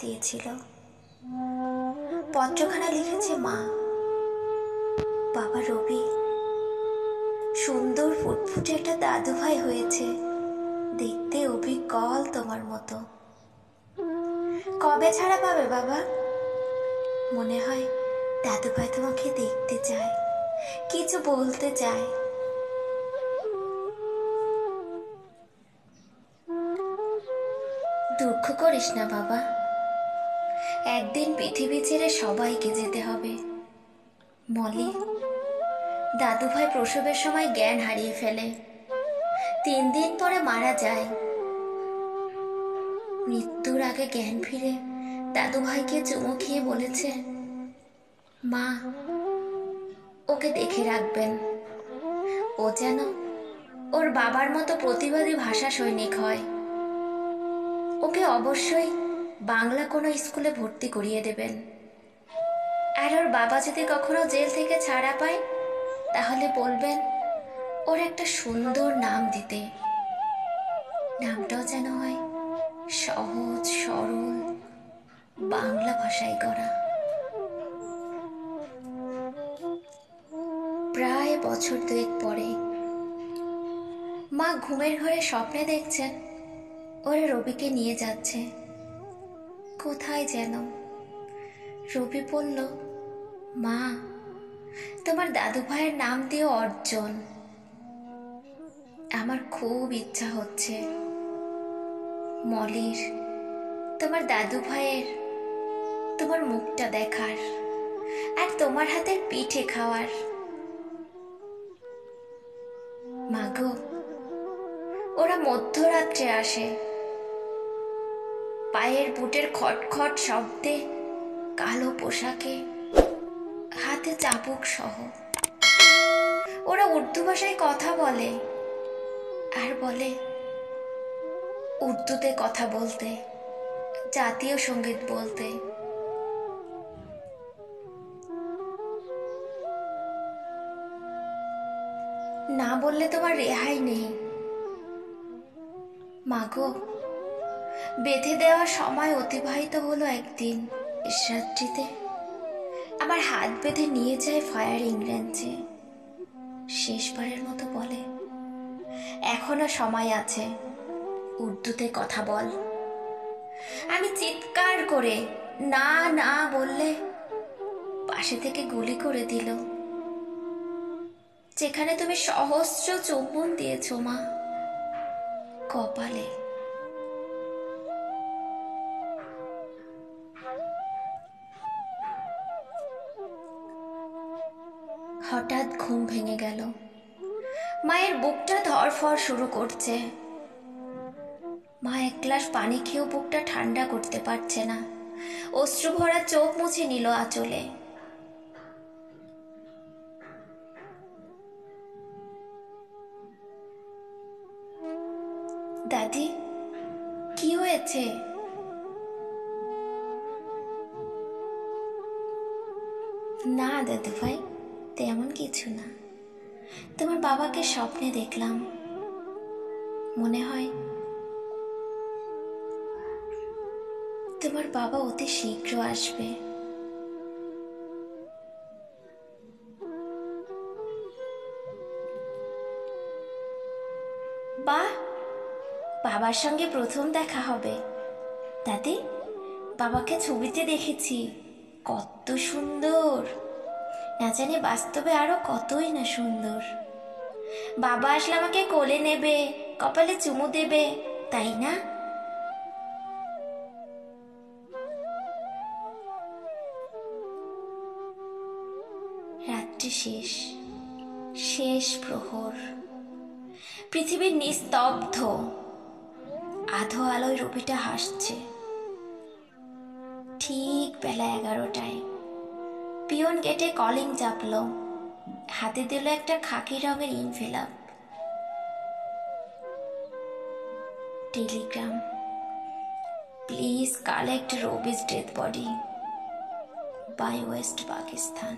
দিয়েছিল। পত্রখানা লিখেছে মা, বাবা রবি, সুন্দর ফুটফুটে একটা দাদু ভাই হয়েছে, দেখতে অবিকল তোমার মতো। কবে ছাড়া পাবে বাবা? মনে হয় দাদু ভাই তোমাকে দেখতে চায়, কিছু বলতে চায়। দুঃখ করিস না বাবা, একদিন পৃথিবী ছেড়ে সবাইকে যেতে হবে। মলি, দাদু ভাই প্রসবের সময় জ্ঞান হারিয়ে ফেলে, 3 দিন পরে মারা যায়। মৃত্যুর আগে জ্ঞান ফিরে দাদু ভাইকে চুমু খেয়ে বলেছে, মা, ওকে দেখে রাখবেন, ও যেন ওর বাবার মতো প্রতিবাদী ভাষা সৈনিক হয়। ওকে অবশ্যই বাংলা কোনো স্কুলে ভর্তি করিয়ে দেবেন। আর ওর বাবা যদি কখনো জেল থেকে ছাড়া পায়, তাহলে বলবেন ওর একটা সুন্দর নাম দিতে। নামটাও যেন হয় সহজ সরল বাংলা ভাষায় গড়া। প্রায় বছর 2 পরে মা ঘুমের ঘরে স্বপ্নে দেখছেন ওরা রবিকে নিয়ে যাচ্ছে কোথায় যেন। রবি বলল, মা, তোমার দাদু ভাইয়ের নাম দিও অর্জন। আমার খুব ইচ্ছা হচ্ছে মলির, তোমার দাদু ভাইয়ের তোমার মুখটা দেখার আর তোমার হাতের পিঠে খাওয়ার। মাগো, ওরা মধ্যরাত্রে আসে, পায়ের বুটের খটখট শব্দে, কালো পোশাকে, হাতে চাবুক সহ। ওরা উর্দু ভাষায় কথা বলে আর বলে উর্দুতে কথা বলতে, জাতীয় সঙ্গীত বলতে। না বললে তোমার রেহাই নেই। মাগো, বেঁধে দেওয়া সময় অতিবাহিত হলো একদিন রাত্রিতে। আমার হাত বেঁধে নিয়ে যায় ফায়ারিং রেঞ্জে। শেষবারের মতো বলে, এখনো সময় আছে, উর্দুতে কথা বল। আমি চিৎকার করে না না বললে পাশে থেকে গুলি করে দিল, যেখানে তুমি সহস্র চুম্বন দিয়েছ মা, কপালে। হঠাৎ ঘুম ভেঙে গেল। মায়ের বুকটা ধড়ফড় শুরু করছে। মা 1 গ্লাস পানি খেয়েও বুকটা ঠান্ডা করতে পারছে না। অশ্রু ভরা চোখ মুছে নিল আঁচলে। দাদি, কি হয়েছে? না দাদু ভাই, তেমন কিছু না। তোমার বাবাকে স্বপ্নে দেখলাম, মনে হয় তোমার বাবা অতি শীঘ্র আসবে। বাহ, বাবার সঙ্গে প্রথম দেখা হবে। দাদি, বাবাকে ছবিতে দেখেছি, কত সুন্দর, না জানি বাস্তবে আরো কতই না সুন্দর। বাবা আসলে আমাকে কোলে নেবে, কপালে চুমু দেবে, তাই না? রাত্রি শেষ, শেষ প্রহর। পৃথিবীর নিস্তব্ধ। আধো আলোয় রবিটা হাসছে। ঠিক বেলা 11টায় পিয়ন গেটে কলিং চাপলো, হাতে দিল একটা খাকি রঙের ইনভেলপ। টেলিগ্রাম, প্লিজ কালেক্ট রবি's death body by West Pakistan.